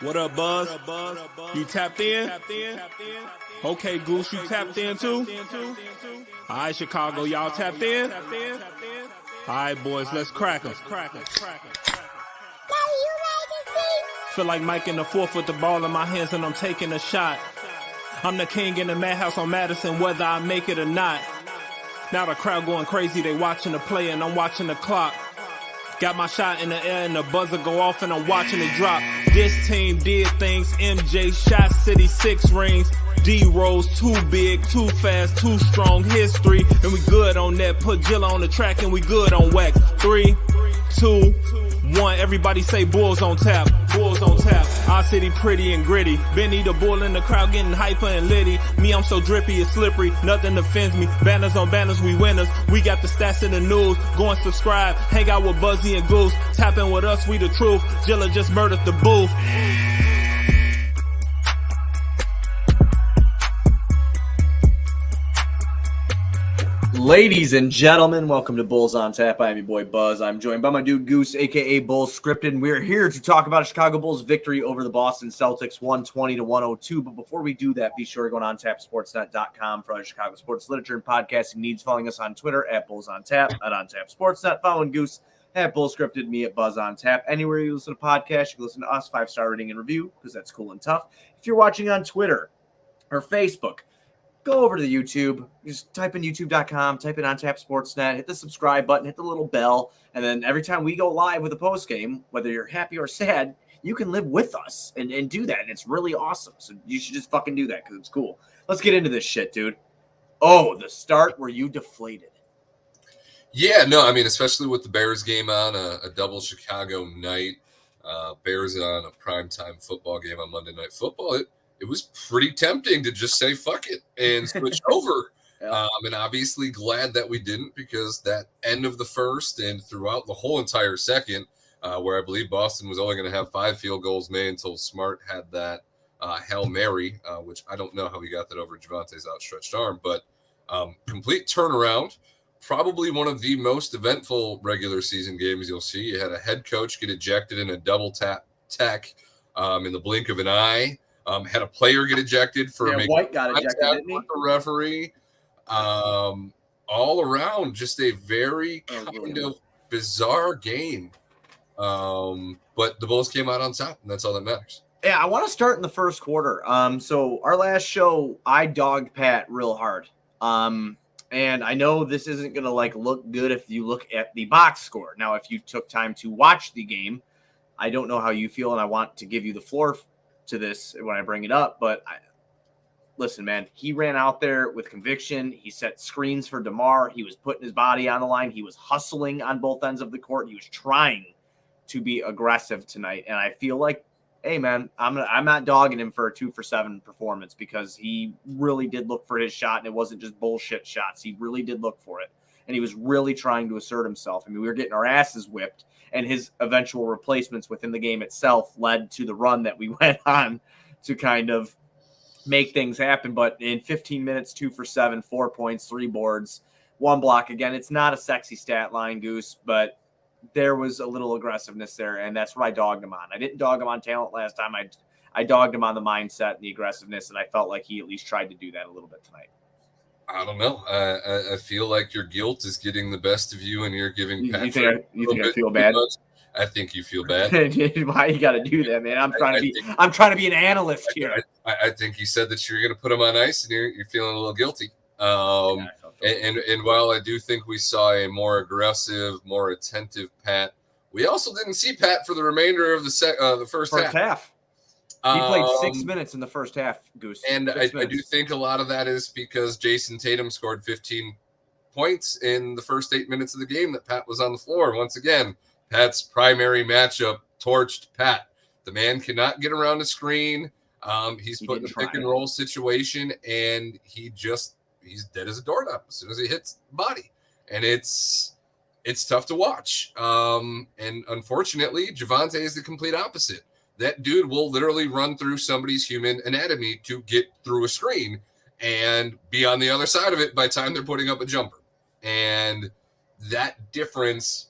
What up, Buzz? You tapped in? Okay, Goose, you tapped in too? All right, Chicago, y'all tapped in? All right, boys, let's crack 'em. Feel like Mike in the fourth with the ball in my hands and I'm taking a shot. I'm the king in the madhouse on Madison, whether I make it or not. Now the crowd going crazy, they watching the play and I'm watching the clock. Got my shot in the air and the buzzer go off and I'm watching it drop. This team did things. MJ shot City 6 rings. D-Rose too big, too fast, too strong. History, and we good on that. Put Jilla on the track and we good on wax. 3, 2, 1. Everybody say Bulls on tap. Bulls on tap. Our city pretty and gritty. Benny the bull in the crowd getting hyper and litty. Me, I'm so drippy, it's slippery. Nothing offends me. Banners on banners, we winners. We got the stats in the news. Go and subscribe. Hang out with Buzzy and Goose. Tapping with us, we the truth. Jilla just murdered the booth. Ladies and gentlemen, welcome to Bulls on Tap. I'm your boy Buzz. I'm joined by my dude Goose, aka Bulls Scripted, and we're here to talk about a Chicago Bulls victory over the Boston Celtics, 120-102. But before we do that, be sure to go on TapSportsNet.com for all your Chicago sports literature and podcasting needs. Following us on Twitter at Bulls on Tap, at On Tap Sportsnet. Following Goose at Bulls Scripted, me at Buzz on Tap. Anywhere you listen to podcasts, you can listen to us, 5-star rating and review, because that's cool and tough. If you're watching on Twitter or Facebook, go over to the YouTube, just type in youtube.com, type in On Tap Sportsnet, hit the subscribe button, hit the little bell, and then every time we go live with a postgame, whether you're happy or sad, you can live with us and do that, and it's really awesome. So you should just fucking do that because it's cool. Let's get into this shit, dude. Oh, the start where you deflated. Yeah, no, I mean, especially with the Bears game on a double Chicago night, Bears on a primetime football game on Monday Night Football, it was pretty tempting to just say fuck it and switch over. Yeah. And obviously glad that we didn't, because that end of the first and throughout the whole entire second, where I believe Boston was only going to have 5 field goals made until Smart had that Hail Mary, which I don't know how he got that over Javante's outstretched arm, but complete turnaround. Probably one of the most eventful regular season games you'll see. You had a head coach get ejected in a double tech in the blink of an eye. Had a player get ejected for making White got ejected, didn't he? with the referee. All around, just a very kind of bizarre game. But the Bulls came out on top, and that's all that matters. Yeah, I want to start in the first quarter. So our last show, I dogged Pat real hard. And I know this isn't going to look good if you look at the box score. Now, if you took time to watch the game, I don't know how you feel, and I want to give you the floor to this when I bring it up, but listen, man, he ran out there with conviction. He set screens for DeMar. He was putting his body on the line. He was hustling on both ends of the court. He was trying to be aggressive tonight. And I feel like, hey, man, I'm not dogging him for a 2-for-7 performance, because he really did look for his shot, and it wasn't just bullshit shots. He really did look for it, and he was really trying to assert himself. I mean, we were getting our asses whipped, and his eventual replacements within the game itself led to the run that we went on to kind of make things happen. But in 15 minutes, 2-for-7, 4 points, 3 boards, 1 block. Again, it's not a sexy stat line, Goose, but there was a little aggressiveness there, and that's what I dogged him on. I didn't dog him on talent last time. I dogged him on the mindset and the aggressiveness, and I felt like he at least tried to do that a little bit tonight. I don't know. I feel like your guilt is getting the best of you, and you're giving Patrick. You think I feel bad? I think you feel bad. Why you got to do that, man? I'm trying to be an analyst here. I think you said that you're going to put him on ice, and you're feeling a little guilty. And while I do think we saw a more aggressive, more attentive Pat, we also didn't see Pat for the remainder of the first half. He played 6 minutes in the first half, Goose. And I do think a lot of that is because Jason Tatum scored 15 points in the first 8 minutes of the game that Pat was on the floor. Once again, Pat's primary matchup torched Pat. The man cannot get around a screen. He's put in a pick and roll situation, and he's dead as a doorknob as soon as he hits the body. And it's tough to watch. And unfortunately, Javante is the complete opposite. That dude will literally run through somebody's human anatomy to get through a screen and be on the other side of it by the time they're putting up a jumper. And that difference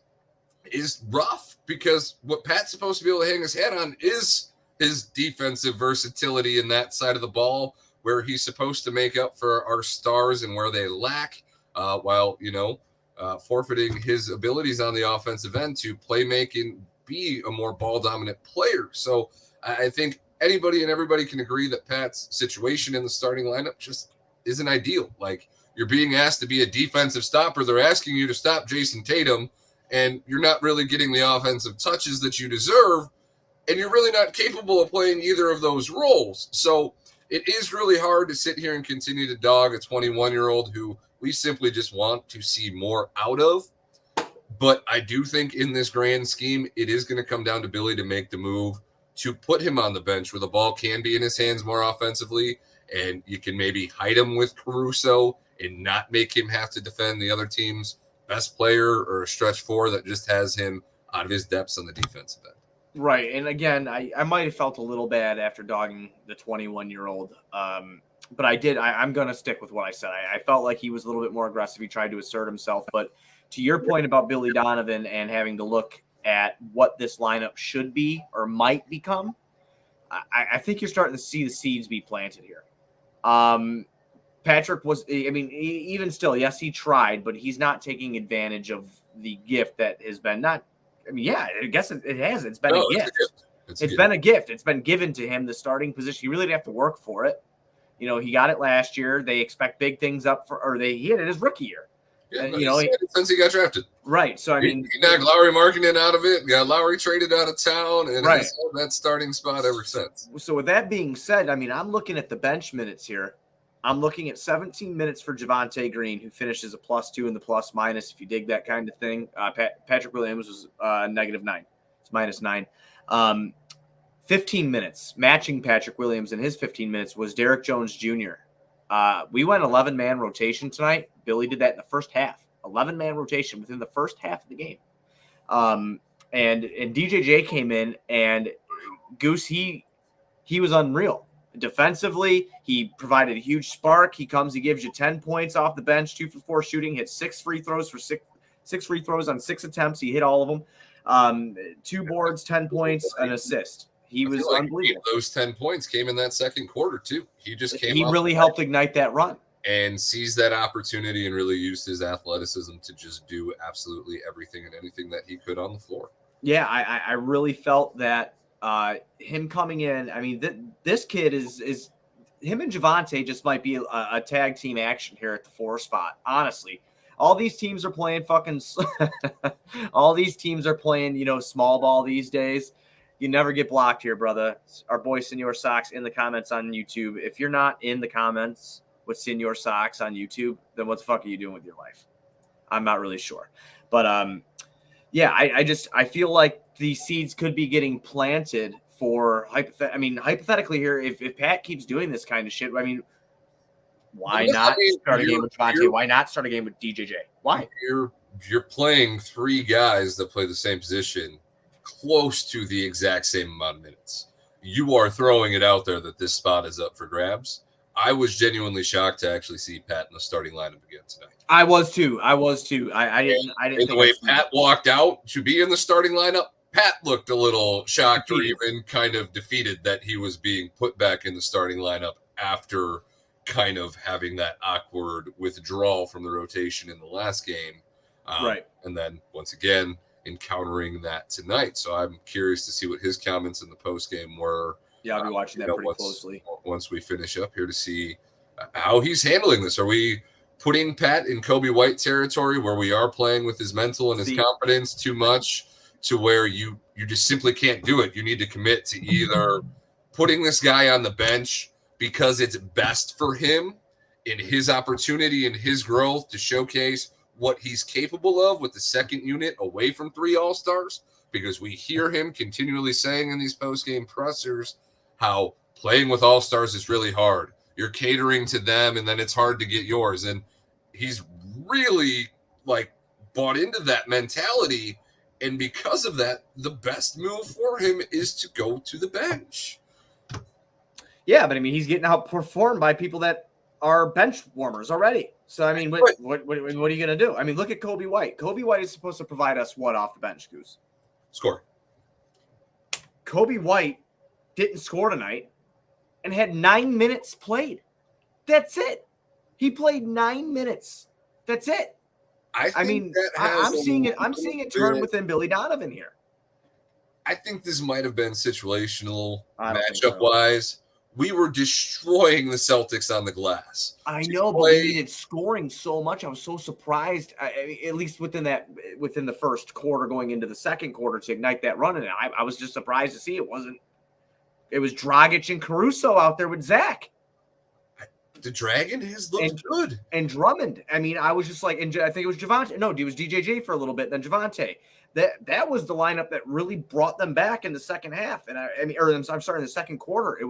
is rough, because what Pat's supposed to be able to hang his head on is his defensive versatility in that side of the ball, where he's supposed to make up for our stars and where they lack, while, forfeiting his abilities on the offensive end to play make and be a more ball dominant player. So I think anybody and everybody can agree that Pat's situation in the starting lineup just isn't ideal. Like, you're being asked to be a defensive stopper. They're asking you to stop Jason Tatum, and you're not really getting the offensive touches that you deserve, and you're really not capable of playing either of those roles. So it is really hard to sit here and continue to dog a 21-year-old who we simply just want to see more out of. But I do think in this grand scheme, it is going to come down to Billy to make the move to put him on the bench where the ball can be in his hands more offensively, and you can maybe hide him with Caruso and not make him have to defend the other team's best player or a stretch four that just has him out of his depths on the defensive end. Right. And again, I might have felt a little bad after dogging the 21-year-old. But I'm going to stick with what I said. I felt like he was a little bit more aggressive. He tried to assert himself. But to your point about Billy Donovan and having to look at what this lineup should be or might become, I think you're starting to see the seeds be planted here. Patrick even still, yes, he tried, but he's not taking advantage of the gift that has been I guess it has. It's been a gift. It's been a gift. It's been given to him, the starting position. He really didn't have to work for it. He got it last year. They expect big things he had it his rookie year. Yeah, since he got drafted. Right. So, he knocked Lowry Markkanen out of it, got Lowry traded out of town, and has held that starting spot ever since. So with that being said, I'm looking at the bench minutes here. I'm looking at 17 minutes for Javonte Green, who finishes a +2 in the plus minus, if you dig that kind of thing. Patrick Williams was -9. It's -9. 15 minutes, matching Patrick Williams in his 15 minutes, was Derek Jones Jr. We went 11-man rotation tonight. Billy did that in the first half. 11-man rotation within the first half of the game. And DJJ came in, and Goose, he was unreal. Defensively, he provided a huge spark. He gives you 10 points off the bench, 2 for 4 shooting, hit 6 free throws on 6 attempts. He hit all of them. 2 boards, 10 points, an assist. He was unbelievable. Those 10 points came in that second quarter too. He really helped ignite that run and seized that opportunity and really used his athleticism to just do absolutely everything and anything that he could on the floor. Yeah, I really felt that him coming in. This kid is him and Javonte just might be a tag team action here at the 4 spot. Honestly, all these teams are playing small ball these days. You never get blocked here, brother. Our boy Senor Socks in the comments on YouTube. If you're not in the comments with Senor Socks on YouTube, then what the fuck are you doing with your life? I'm not really sure. But I feel like these seeds could be getting planted for hypothetically here. If Pat keeps doing this kind of shit, why not start a game with Javonte? Why not start a game with DJJ? Why? You're playing 3 guys that play the same position close to the exact same amount of minutes. You are throwing it out there that this spot is up for grabs. I was genuinely shocked to actually see Pat in the starting lineup again tonight. I was too. I didn't think the way Pat walked out to be in the starting lineup, Pat looked a little shocked or even kind of defeated that he was being put back in the starting lineup after kind of having that awkward withdrawal from the rotation in the last game. Right. And then once again, encountering that tonight. So I'm curious to see what his comments in the post game were. Yeah, I'll be watching that pretty closely once we finish up here to see how he's handling this. Are we putting Pat in Kobe White territory where we are playing with his mental and his confidence too much to where you just simply can't do it? You need to commit to either putting this guy on the bench because it's best for him in his opportunity and his growth to showcase what he's capable of with the second unit away from 3 all-stars, because we hear him continually saying in these post-game pressers how playing with all-stars is really hard. You're catering to them, and then it's hard to get yours. And he's really bought into that mentality. And because of that, the best move for him is to go to the bench. Yeah, but he's getting outperformed by people that are bench warmers already. So, what are you going to do? Look at Kobe White. Kobe White is supposed to provide us what off the bench, Goose? Score. Kobe White didn't score tonight, and had 9 minutes played. That's it. He played 9 minutes. That's it. I mean, I'm seeing it turn within Billy Donovan here. I think this might have been situational matchup wise. We were destroying the Celtics on the glass. I know, but we needed scoring so much. I was so surprised, at least within the first quarter going into the second quarter to ignite that run. And I was just surprised to see it was Dragic and Caruso out there with Zach. The Dragon has looked good. And Drummond. I mean, I was just like, and I think it was Javante. No, it was DJJ for a little bit, then Javante. That was the lineup that really brought them back in the second half. And in the second quarter. It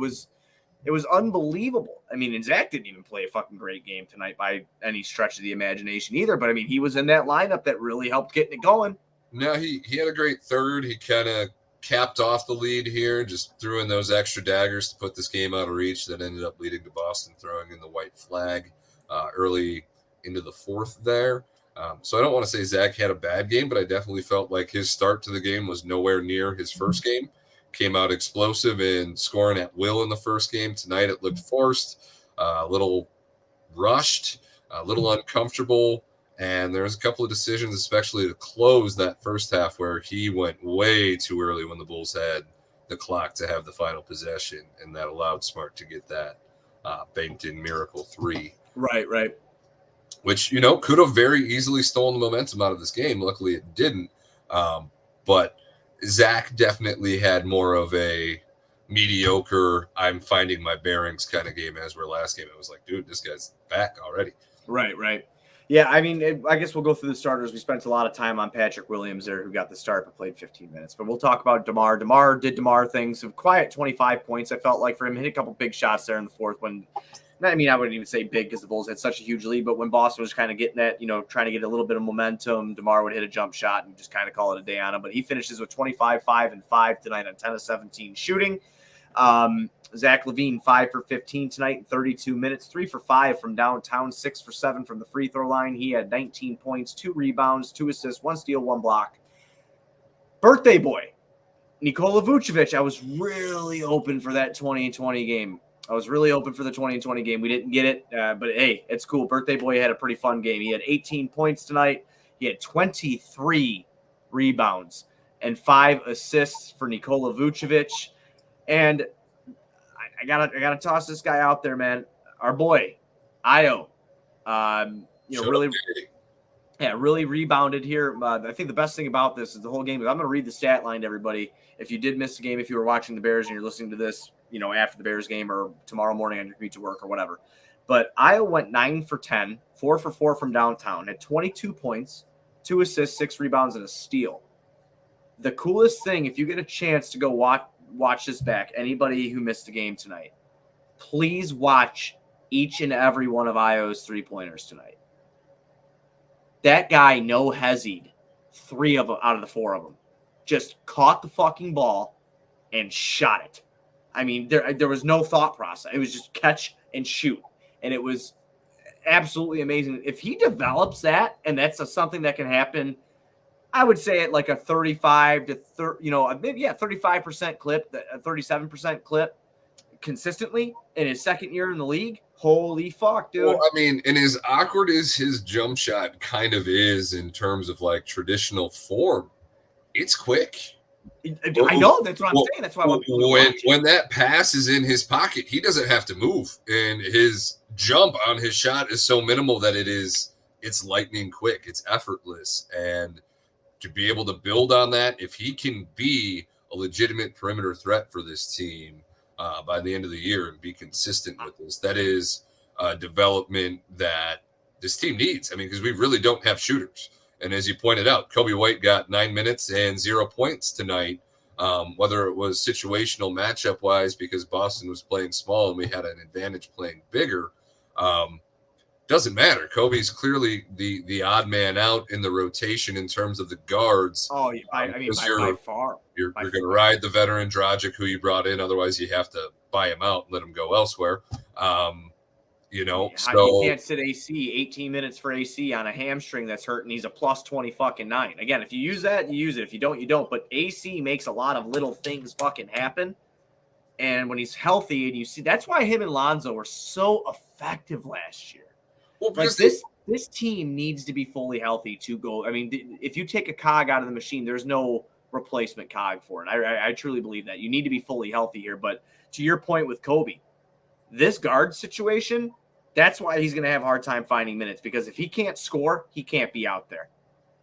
was unbelievable. I mean, and Zach didn't even play a fucking great game tonight by any stretch of the imagination either. But I mean, he was in that lineup that really helped getting it going. No, he had a great third. He kind of capped off the lead here, just threw in those extra daggers to put this game out of reach that ended up leading to Boston throwing in the white flag early into the fourth there. So I don't want to say Zach had a bad game, but I definitely felt like his start to the game was nowhere near his first game. Came out explosive and scoring at will in the first game. Tonight it looked forced, a little rushed, a little uncomfortable. And there was a couple of decisions, especially to close that first half, where he went way too early when the Bulls had the clock to have the final possession, and that allowed Smart to get that banked-in miracle three. Right. Which, could have very easily stolen the momentum out of this game. Luckily, it didn't. But Zach definitely had more of a mediocre, I'm finding my bearings kind of game, as where last game it was like, dude, this guy's back already. Right. Yeah, I mean, I guess we'll go through the starters. We spent a lot of time on Patrick Williams there, who got the start but played 15 minutes. But we'll talk about DeMar. DeMar did DeMar things. A quiet 25 points, I felt like, for him. Hit a couple big shots there in the fourth when – I wouldn't even say big because the Bulls had such a huge lead. But when Boston was kind of getting that, trying to get a little bit of momentum, DeMar would hit a jump shot and just kind of call it a day on him. But he finishes with 25, 5, and 5 tonight on 10 of 17 shooting. Zach LaVine, 5 for 15 tonight in 32 minutes, 3 for 5 from downtown, 6 for 7 from the free throw line. He had 19 points, 2 rebounds, 2 assists, 1 steal, 1 block. Birthday boy, Nikola Vucevic. I was really open for that 2020 game. I was really open for the 2020 game. We didn't get it, but hey, it's cool. Birthday boy had a pretty fun game. He had 18 points tonight. He had 23 rebounds and 5 assists for Nikola Vucevic. And I gotta toss this guy out there, man. Our boy, Io. Really rebounded here. I think the best thing about this is the whole game. I'm going to read the stat line to everybody. If you did miss the game, if you were watching the Bears and you're listening to this, after the Bears game or tomorrow morning on your commute to work or whatever. But Io went 9 for 10, 4 for 4 from downtown, had 22 points, 2 assists, 6 rebounds, and a steal. The coolest thing, if you get a chance to go watch this back, anybody who missed the game tonight, please watch each and every one of Io's three-pointers tonight. That guy, no hesied, 3 of them out of the 4 of them, just caught the fucking ball and shot it. I mean, there was no thought process. It was just catch and shoot. And it was absolutely amazing. If he develops that, and that's something that can happen, I would say at like a 35 to 30, maybe 35% clip, a 37% clip consistently in his second year in the league. Holy fuck, dude. Well, I mean, and as awkward as his jump shot kind of is in terms of like traditional form, it's quick. I know, that's what I'm saying. That's why I want people to watch it. When that pass is in his pocket, he doesn't have to move, and his jump on his shot is so minimal that it's lightning quick, it's effortless, and to be able to build on that, if he can be a legitimate perimeter threat for this team by the end of the year and be consistent with this, that is development that this team needs. I mean, because we really don't have shooters. And as you pointed out, Kobe White got 9 minutes and 0 points tonight, whether it was situational matchup-wise because Boston was playing small and we had an advantage playing bigger. Doesn't matter. Kobe's clearly the odd man out in the rotation in terms of the guards. Oh, by far. You're going to ride the veteran Dragic, who you brought in. Otherwise, you have to buy him out and let him go elsewhere. You can't sit AC 18 minutes for AC on a hamstring that's hurt, and he's a plus 20 fucking 9. Again, if you use that, you use it. If you don't, you don't. But AC makes a lot of little things fucking happen. And when he's healthy, and you see, that's why him and Lonzo were so effective last year. Well, Like this team needs to be fully healthy to go. I mean, if you take a cog out of the machine, there's no replacement cog for it. I truly believe that. You need to be fully healthy here. But to your point with Kobe, this guard situation, that's why he's going to have a hard time finding minutes, because if he can't score, he can't be out there.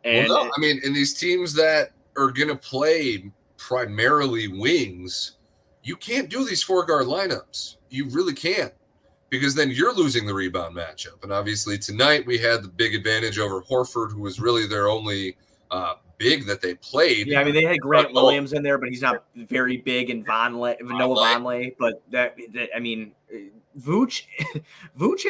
And well, no, I mean, in these teams that are going to play primarily wings, you can't do these 4-guard lineups. You really can't, because then you're losing the rebound matchup. And obviously tonight we had the big advantage over Horford, who was really their only big that they played. Yeah, I mean, they had Grant Williams in there, but he's not very big, and Noah Vonleh. But that I mean, Vooch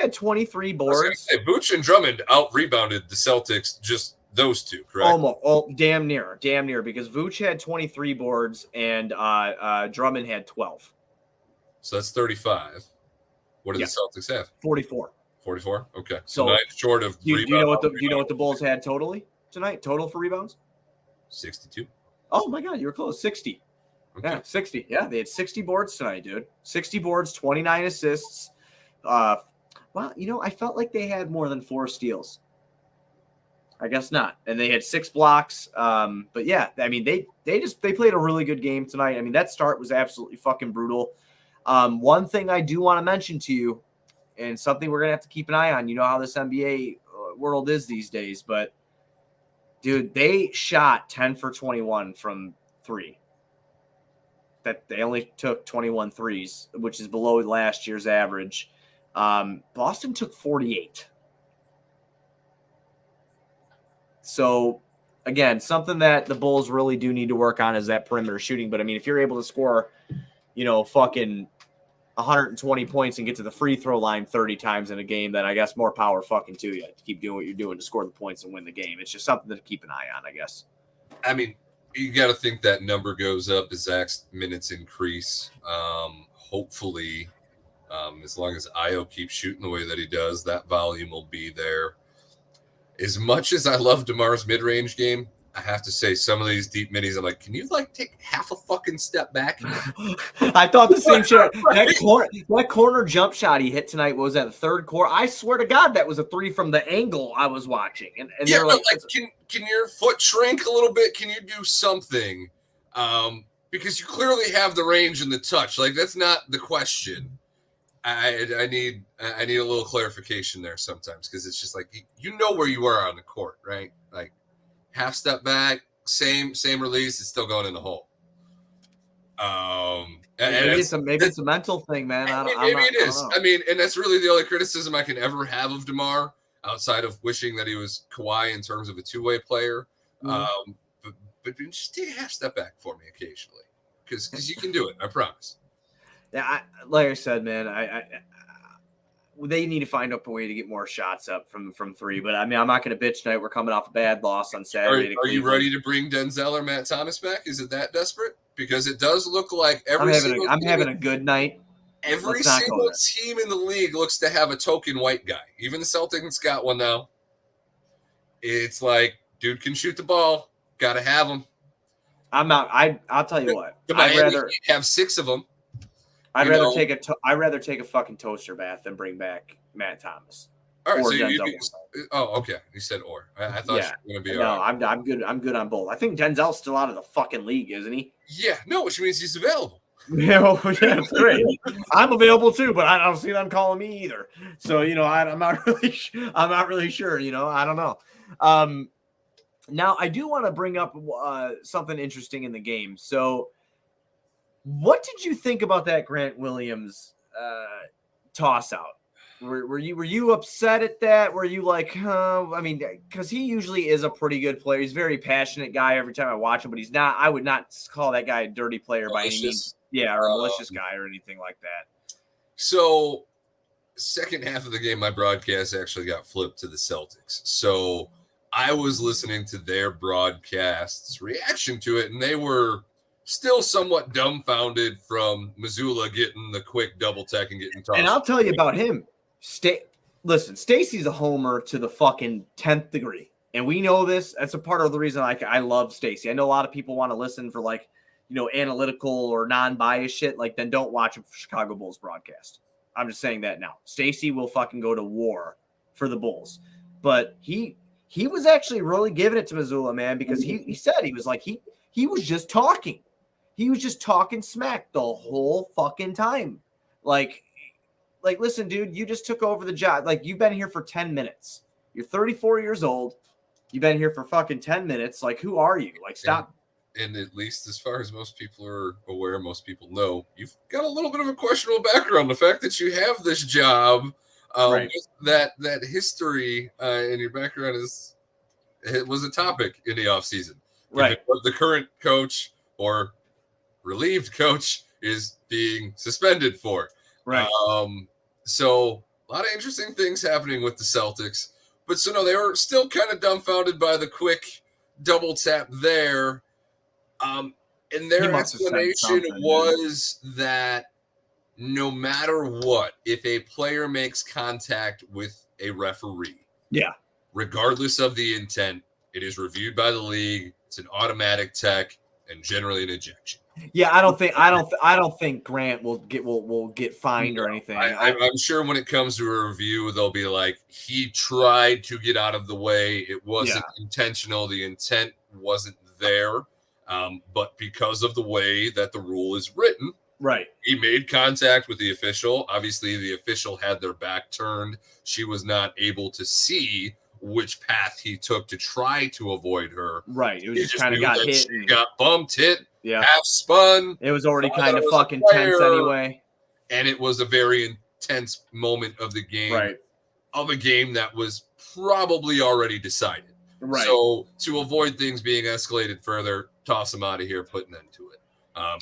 had 23 boards. I was gonna say, Vooch and Drummond out-rebounded the Celtics, just those two, correct? Almost, damn near, because Vooch had 23 boards and Drummond had 12. So that's 35. What do the Celtics have? 44. 44? Okay. So 9 short of do you know what the Bulls had totally tonight? Total for rebounds? 62. Oh my God, you were close. 60. Okay. Yeah, 60. Yeah, they had 60 boards tonight, dude. 60 boards, 29 assists. Well, I felt like they had more than 4 steals. I guess not. And they had 6 blocks. But yeah, I mean, they played a really good game tonight. I mean, that start was absolutely fucking brutal. One thing I do want to mention to you, and something we're going to have to keep an eye on, you know how this NBA world is these days, but dude, they shot 10 for 21 from 3. That they only took 21 threes, which is below last year's average. Boston took 48. So, again, something that the Bulls really do need to work on is that perimeter shooting. But, I mean, if you're able to score, fucking 120 points and get to the free throw line 30 times in a game, then I guess more power fucking to you to keep doing what you're doing to score the points and win the game. It's just something to keep an eye on, I guess. I mean, you got to think that number goes up as Zach's minutes increase. Hopefully, as long as Io keeps shooting the way that he does, that volume will be there. As much as I love DeMar's mid-range game, I have to say some of these deep middies, I'm like, can you take half a fucking step back? I thought the same shit. That corner jump shot he hit tonight, was that the third quarter? I swear to God, that was a 3 from the angle I was watching. And yeah, they're like can your foot shrink a little bit? Can you do something? Because you clearly have the range and the touch. Like, that's not the question. I need a little clarification there sometimes, because it's just like you know where you are on the court, right? Like, half step back, same release, it's still going in the hole. Maybe it's a mental thing, man. Maybe it is. I mean, and that's really the only criticism I can ever have of DeMar, outside of wishing that he was Kawhi in terms of a two-way player. Mm-hmm. But just take a half step back for me occasionally, because you can do it. I promise. Yeah, like I said, man, they need to find up a way to get more shots up from 3. But I mean, I'm not going to bitch tonight. We're coming off a bad loss on Saturday. Are you ready to bring Denzel or Matt Thomas back? Is it that desperate? Because it does look like I'm having a good night. Every single team in the league looks to have a token white guy. Even the Celtics got one now. It's like, dude can shoot the ball. Got to have him. I'm not. I'll tell you what. I'd rather have 6 of them. I'd rather take a fucking toaster bath than bring back Matt Thomas. All right, okay. You said or. I thought you were going to be. No, I'm good. I'm good on both. I think Denzel's still out of the fucking league, isn't he? Yeah, no, which means he's available. Yeah, that's great. I'm available too, but I don't see them calling me either. So I'm not really sure. I don't know. Now I do want to bring up something interesting in the game. So, what did you think about that Grant Williams toss out? Were you upset at that? Were you like, I mean, because he usually is a pretty good player. He's a very passionate guy every time I watch him, but he's not. I would not call that guy a dirty player by any means. Yeah, or a malicious guy or anything like that. So, second half of the game, my broadcast actually got flipped to the Celtics. So I was listening to their broadcast's reaction to it, and they were still somewhat dumbfounded from Missoula getting the quick double tech and getting tossed. And I'll tell you about him. Listen, Stacey's a homer to the fucking 10th degree. And we know this. That's a part of the reason I love Stacey. I know a lot of people want to listen for analytical or non-biased shit, like then don't watch a Chicago Bulls broadcast. I'm just saying that now. Stacey will fucking go to war for the Bulls. But he was actually really giving it to Missoula, man, because he said he was like he was just talking. He was just talking smack the whole fucking time. Like listen, dude, you just took over the job. Like, you've been here for 10 minutes. You're 34 years old. You've been here for fucking 10 minutes. Like, who are you? Like, stop. And at least as far as most people are aware, most people know, you've got a little bit of a questionable background. The fact that you have this job, Right. that history in your background was a topic in the offseason. Right. What the current coach or relieved coach is being suspended for. Right. So a lot of interesting things happening with the Celtics. But so no, they were still kind of dumbfounded by the quick double tap there. And their explanation was that no matter what, if a player makes contact with a referee, regardless of the intent, it is reviewed by the league. It's an automatic tech and generally an ejection. Yeah, I don't think Grant will get fined or anything. I'm sure when it comes to a review, they'll be like, he tried to get out of the way. It wasn't intentional. The intent wasn't there. But because of the way that the rule is written, right, he made contact with the official. Obviously, the official had their back turned. She was not able to see which path he took to try to avoid her. Right. It was just kind of got hit. She got bumped, hit, half spun. It was already kind of fucking tense anyway. And it was a very intense moment of the game. Right. Of a game that was probably already decided. Right. So to avoid things being escalated further, toss him out of here, put an end to it.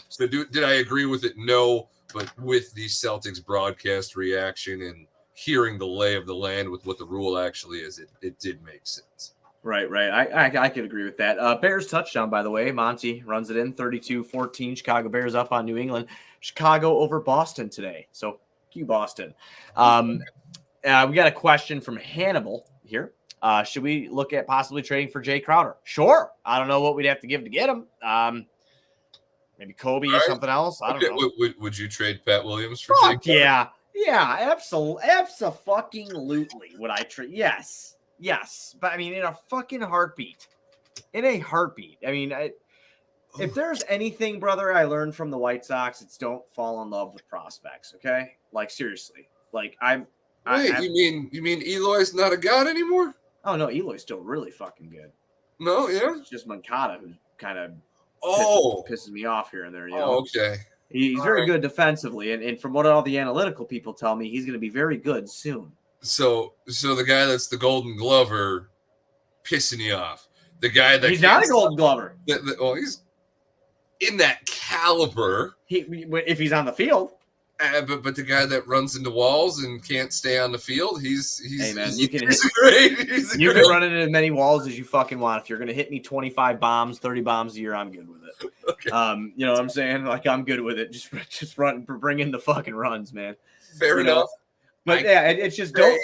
So did I agree with it? No. But with the Celtics broadcast reaction and hearing the lay of the land with what the rule actually is, it did make sense. Right. I could agree with that. Bears touchdown, by the way. Monty runs it in 32-14. Chicago Bears up on New England. Chicago over Boston today. So, you Boston. We got a question from Hannibal here. Should we look at possibly trading for Jay Crowder? Sure. I don't know what we'd have to give to get him. Maybe Kobe or something else. I don't know. Would you trade Pat Williams for Jay Crowder? Yeah. Yeah, absolutely would I trade. Yes. But I mean, in a fucking heartbeat. In a heartbeat. I mean, if there's anything, brother, I learned from the White Sox, it's don't fall in love with prospects, okay? Like, seriously. Like, you mean Eloy's not a god anymore? Oh, no, Eloy's still really fucking good. No, yeah? It's just Moncada who kind of pisses me off here and there. You know? Okay. He's very good defensively, and from what all the analytical people tell me, he's going to be very good soon. So the guy that's the Golden Glover pissing you off. The guy that he's not a Golden Glover. He's in that caliber. If he's on the field. But the guy that runs into walls and can't stay on the field, he's hey man, he's, you can you can run into as many walls as you fucking want. If you're gonna hit me 25 bombs, 30 bombs a year, I'm good with it. Okay. You know what I'm saying? Like, I'm good with it. Just bring in the fucking runs, man. Fair enough. But it's just don't.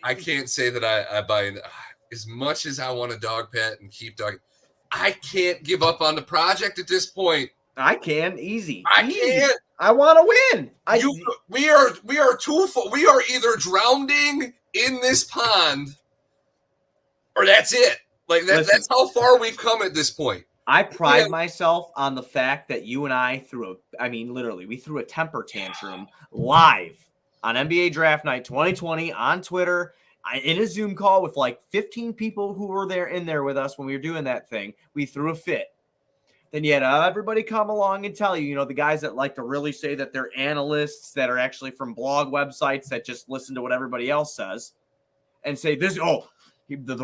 I can't say that I buy in. As much as I want to dog pat and keep dog, I can't give up on the project at this point. I can easy. Can't. I want to win. We are either drowning in this pond, or that's it. Like that's how far we've come at this point. I pride myself on the fact that you and I we threw a temper tantrum live on NBA Draft Night 2020 on Twitter. In a Zoom call with like 15 people who were in there with us when we were doing that thing. We threw a fit. Then you had everybody come along and tell you, the guys that like to really say that they're analysts that are actually from blog websites that just listen to what everybody else says and say the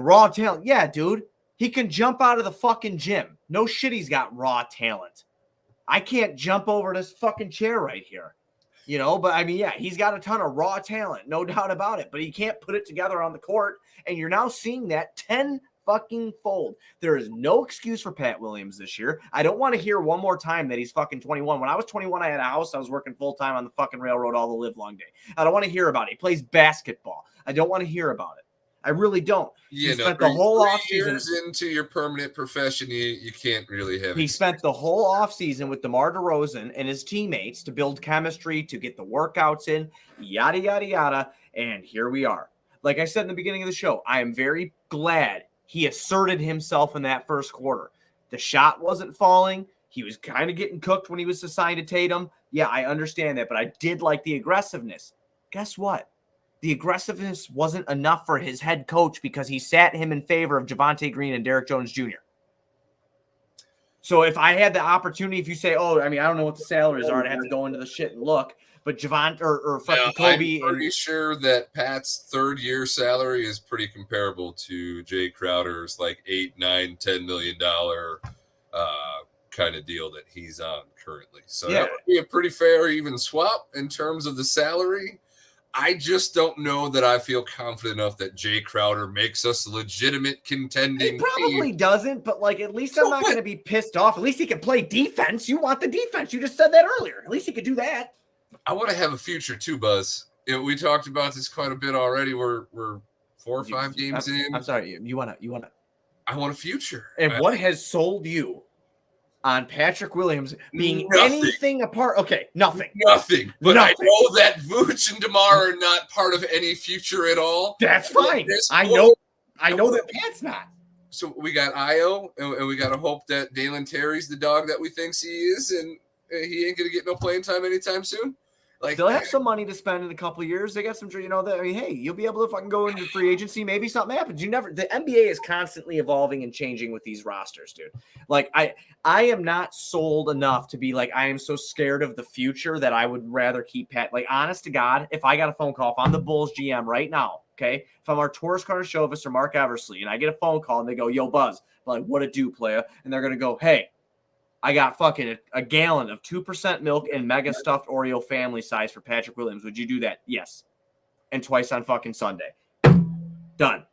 raw talent. Yeah, dude, he can jump out of the fucking gym. No shit, he's got raw talent. I can't jump over this fucking chair right here, but I mean, yeah, he's got a ton of raw talent, no doubt about it, but he can't put it together on the court. And you're now seeing that 10 fucking fold. There is no excuse for Pat Williams this year. I don't want to hear one more time that he's fucking 21. When I was 21, I had a house. I was working full time on the fucking railroad all the live long day. I don't want to hear about it. He plays basketball. I don't want to hear about it. I really don't. You He know, spent the whole 3 offseason. years into your permanent profession, you can't really have. He spent the whole offseason with DeMar DeRozan and his teammates to build chemistry, to get the workouts in, yada, yada, yada. And here we are. Like I said in the beginning of the show, I am very glad he asserted himself in that first quarter. The shot wasn't falling. He was kind of getting cooked when he was assigned to Tatum. Yeah, I understand that, but I did like the aggressiveness. Guess what? The aggressiveness wasn't enough for his head coach because he sat him in favor of Javonte Green and Derrick Jones Jr. So if I had the opportunity, if you say, oh, I mean, I don't know what the salaries are, I'd have to go into the shit and look. But Javon or fucking Kobe. I'm pretty sure that Pat's third-year salary is pretty comparable to Jay Crowder's like $8, $9, $10 million kind of deal that he's on currently. So that would be a pretty fair, even swap in terms of the salary. I just don't know that I feel confident enough that Jay Crowder makes us a legitimate contending He probably team. doesn't, but like at least I'm not going to be pissed off. At least he can play defense. You want the defense. You just said that earlier. At least he could do that. I want to have a future too, Buzz. We talked about this quite a bit already. We're 4 or 5 games in. I'm sorry. You want to. I want a future. And what has sold you on Patrick Williams being Nothing. anything apart? Okay, nothing. Nothing. But Nothing. I know that Vooch and DeMar are not part of any future at all. That's fine. I know that Pat's not. So we got Io, and we got to hope that Dalen Terry's the dog that we think he is, and he ain't going to get no playing time anytime soon. Like, they'll have some money to spend in a couple of years. They got some, I mean, hey, you'll be able to fucking go into free agency. Maybe something happens. The NBA is constantly evolving and changing with these rosters, dude. Like, I am not sold enough to be like, I am so scared of the future that I would rather keep Pat. Like, honest to God, if I got a phone call, if I'm the Bulls GM right now, okay, if I'm Arturas Karnisovas or Mark Eversley, and I get a phone call and they go, yo, Buzz, I'm like, what a do, playa? And they're going to go, hey, I got fucking a gallon of 2% milk and mega stuffed Oreo family size for Patrick Williams. Would you do that? Yes. And twice on fucking Sunday. Done.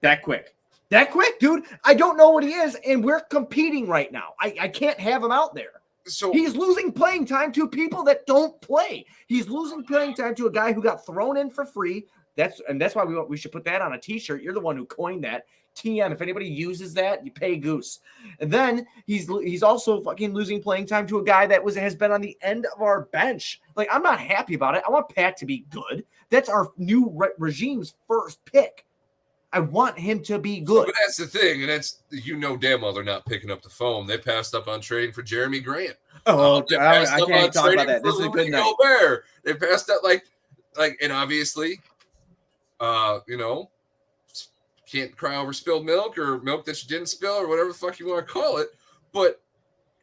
That quick. That quick, dude. I don't know what he is, and we're competing right now. I can't have him out there. So he's losing playing time to people that don't play. He's losing playing time to a guy who got thrown in for free. That's why we should put that on a t-shirt. You're the one who coined that. TM. If anybody uses that, you pay Goose. And then he's also fucking losing playing time to a guy that has been on the end of our bench. Like, I'm not happy about it. I want Pat to be good. That's our new regime's first pick. I want him to be good. But that's the thing, and that's damn well they're not picking up the phone. They passed up on trading for Jeremy Grant. Oh, I can't talk about that. This is a good night. Gobert. They passed up like, and obviously, can't cry over spilled milk or milk that you didn't spill or whatever the fuck you want to call it. But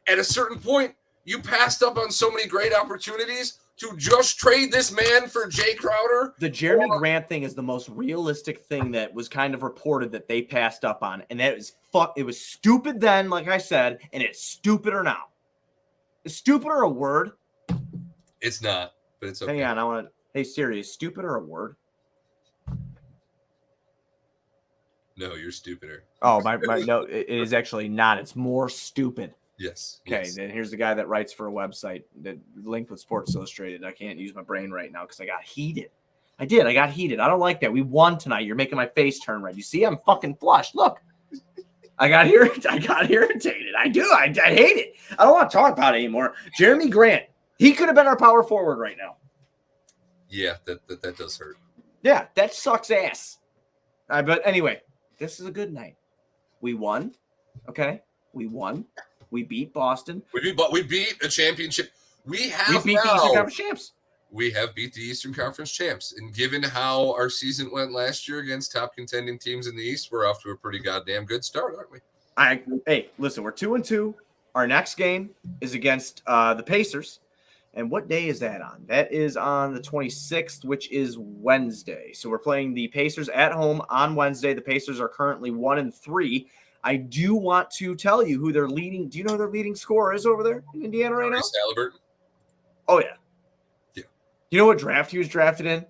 at a certain point, you passed up on so many great opportunities to just trade this man for Jay Crowder. The Jeremy Grant thing is the most realistic thing that was kind of reported that they passed up on. And that is it was stupid then, like I said, and it's stupider now. Is stupider a word? It's not, but it's okay. Hang on, hey Siri, is stupider a word? No, you're stupider. Oh, my no, it is actually not. It's more stupid. Yes. Okay, yes. Then here's the guy that writes for a website that linked with Sports Illustrated. I can't use my brain right now because I got heated. I got heated. I don't like that. We won tonight. You're making my face turn red. You see, I'm fucking flushed. Look. I got irritated. I do. I hate it. I don't want to talk about it anymore. Jeremy Grant. He could have been our power forward right now. Yeah, that does hurt. Yeah, that sucks ass. But anyway, this is a good night. We won. Okay? We won. We beat Boston. We beat a championship. We beat the Eastern Conference champs. We have beat the Eastern Conference champs. And given how our season went last year against top contending teams in the East, we're off to a pretty goddamn good start, aren't we? Hey, listen, we're 2-2. Our next game is against the Pacers. And what day is that on? That is on the 26th, which is Wednesday. So we're playing the Pacers at home on Wednesday. The Pacers are currently 1-3. I do want to tell you who their leading. Do you know who their leading scorer is over there in Indiana right now? Halliburton. Oh yeah. Yeah. You know what draft he was drafted in?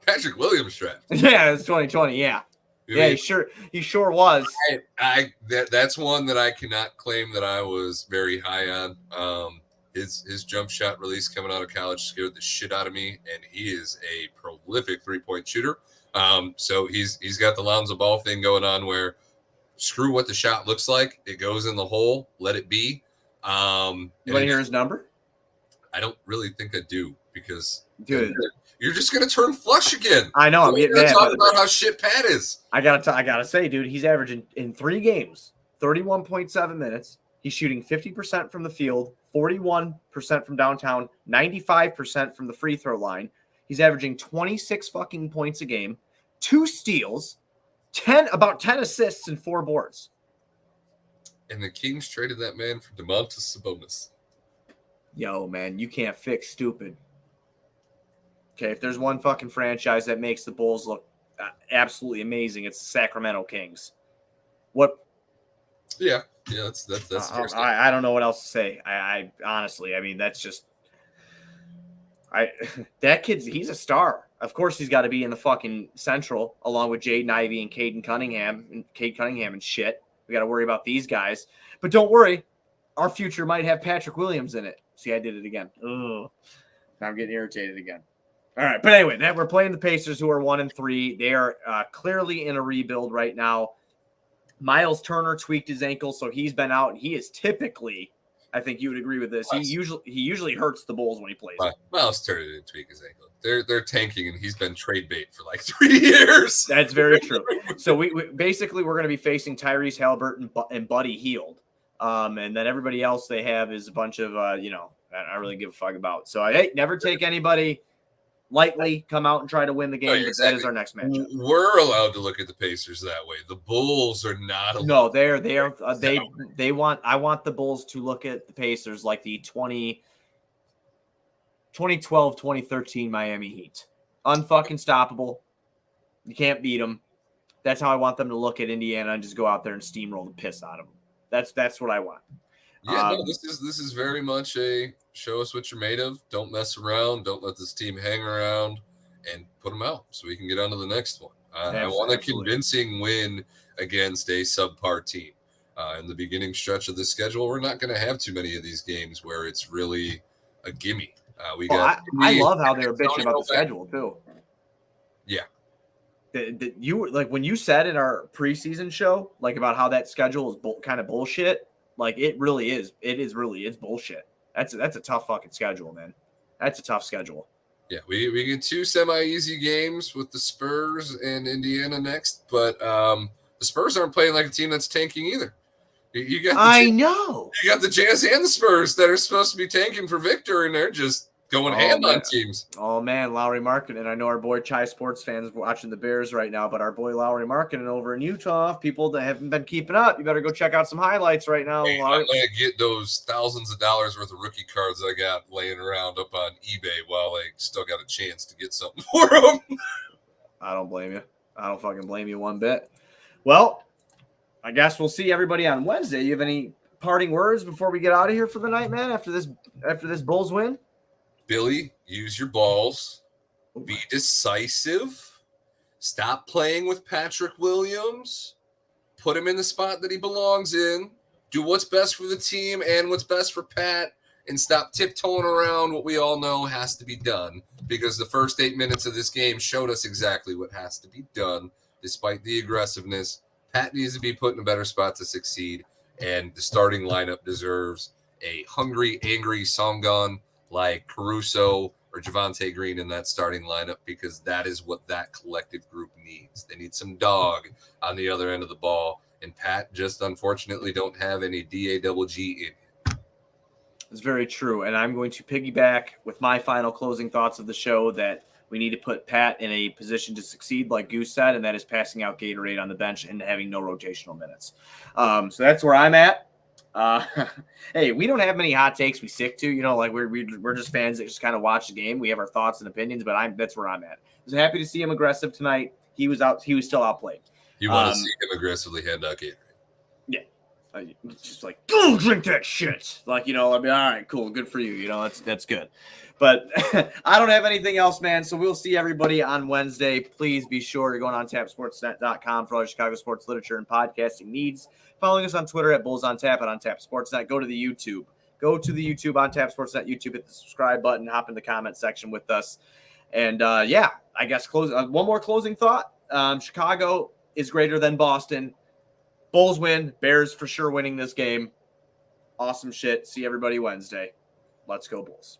Patrick Williams draft. Yeah, it's 2020. Yeah. Yeah, he sure was. That's one that I cannot claim that I was very high on. His jump shot release coming out of college scared the shit out of me, and he is a prolific 3-point shooter. So he's got the Lonzo Ball thing going on where screw what the shot looks like. It goes in the hole. Let it be. You want to hear his number? I don't really think I do because dude, you're just gonna turn flush again. I know. I'm getting mad. Talk about how shit Pat is. I gotta say, dude, he's averaging in 3 games, 31.7 minutes. He's shooting 50% from the field, 41% from downtown, 95% from the free throw line. He's averaging 26 fucking points a game, 2 steals, about 10 assists and 4 boards. And the Kings traded that man for Domantas Sabonis. Yo, man, you can't fix stupid. Okay, if there's one fucking franchise that makes the Bulls look absolutely amazing, it's the Sacramento Kings. What? Yeah, that's I don't know what else to say. I honestly, I mean, that's just that kid's he's a star. Of course, he's got to be in the fucking Central along with Jaden Ivey and Cade Cunningham and shit. We got to worry about these guys, but don't worry, our future might have Patrick Williams in it. See, I did it again. Ugh. Now I'm getting irritated again. All right, but anyway, we're playing the Pacers, who are 1-3. They are clearly in a rebuild right now. Miles Turner tweaked his ankle, so he's been out, and he is typically, I think you would agree with this, he usually hurts the Bulls when he plays. Miles Turner didn't tweak his ankle. They're tanking, and he's been trade bait for like 3 years. That's very true. So we basically we're going to be facing Tyrese Halliburton and Buddy Hield, and then everybody else they have is a bunch of I don't really give a fuck about. So never take anybody lightly. Come out and try to win the game. Oh, yeah, exactly. That is our next matchup. We're allowed to look at the Pacers that way. The Bulls are not allowed. No, they want. I want the Bulls to look at the Pacers like the 2012, 2013 Miami Heat. Unfucking stoppable. You can't beat them. That's how I want them to look at Indiana and just go out there and steamroll the piss out of them. That's what I want. Yeah, this is very much a show us what you're made of. Don't mess around. Don't let this team hang around, and put them out so we can get on to the next one. I want a convincing win against a subpar team. In the beginning stretch of the schedule, we're not going to have too many of these games where it's really a gimme. I love how they were bitching about the schedule too. Yeah. You were like when you said in our preseason show, like about how that schedule is kind of bullshit. Like it really is. It's bullshit. That's a tough fucking schedule, man. That's a tough schedule. Yeah, we get 2 semi-easy games with the Spurs and Indiana next, but the Spurs aren't playing like a team that's tanking either. You got you got the Jazz and the Spurs that are supposed to be tanking for Victor, and they're just going ham on teams. Oh man, Lowry Markkinen. I know our boy Chai sports fans watching the Bears right now, but our boy Lowry Markkinen over in Utah, people that haven't been keeping up, you better go check out some highlights right now. Hey, I'm gonna get those thousands of dollars worth of rookie cards I got laying around up on eBay while I still got a chance to get something for them. I don't blame you. I don't fucking blame you one bit. Well, I guess we'll see everybody on Wednesday. You have any parting words before we get out of here for the night, man? After this Bulls win? Billy, use your balls. Be decisive. Stop playing with Patrick Williams. Put him in the spot that he belongs in. Do what's best for the team and what's best for Pat. And stop tiptoeing around what we all know has to be done. Because the first 8 minutes of this game showed us exactly what has to be done. Despite the aggressiveness, Pat needs to be put in a better spot to succeed. And the starting lineup deserves a hungry, angry Songon like Caruso or Javonte Green in that starting lineup, because that is what that collective group needs. They need some dog on the other end of the ball, and Pat just unfortunately don't have any DAWG in him. It's very true, and I'm going to piggyback with my final closing thoughts of the show that we need to put Pat in a position to succeed, like Goose said, and that is passing out Gatorade on the bench and having no rotational minutes. So that's where I'm at. Hey, we don't have many hot takes we stick to, like we're just fans that just kind of watch the game. We have our thoughts and opinions, but that's where I'm at. I was happy to see him aggressive tonight. He was still outplayed. You want to see him aggressively hand out Gatorade? Yeah. Just like, go drink that shit. Like, I'd be all right, cool. Good for you. That's good. But I don't have anything else, man. So we'll see everybody on Wednesday. Please be sure you're going on tapsportsnet.com for all your Chicago sports literature and podcasting needs. Following us on Twitter at Bulls on Tap and on Tap Sportsnet. Go to the YouTube on Tap Sportsnet YouTube. Hit the subscribe button. Hop in the comment section with us. And yeah, I guess one more closing thought. Chicago is greater than Boston. Bulls win. Bears for sure winning this game. Awesome shit. See everybody Wednesday. Let's go Bulls.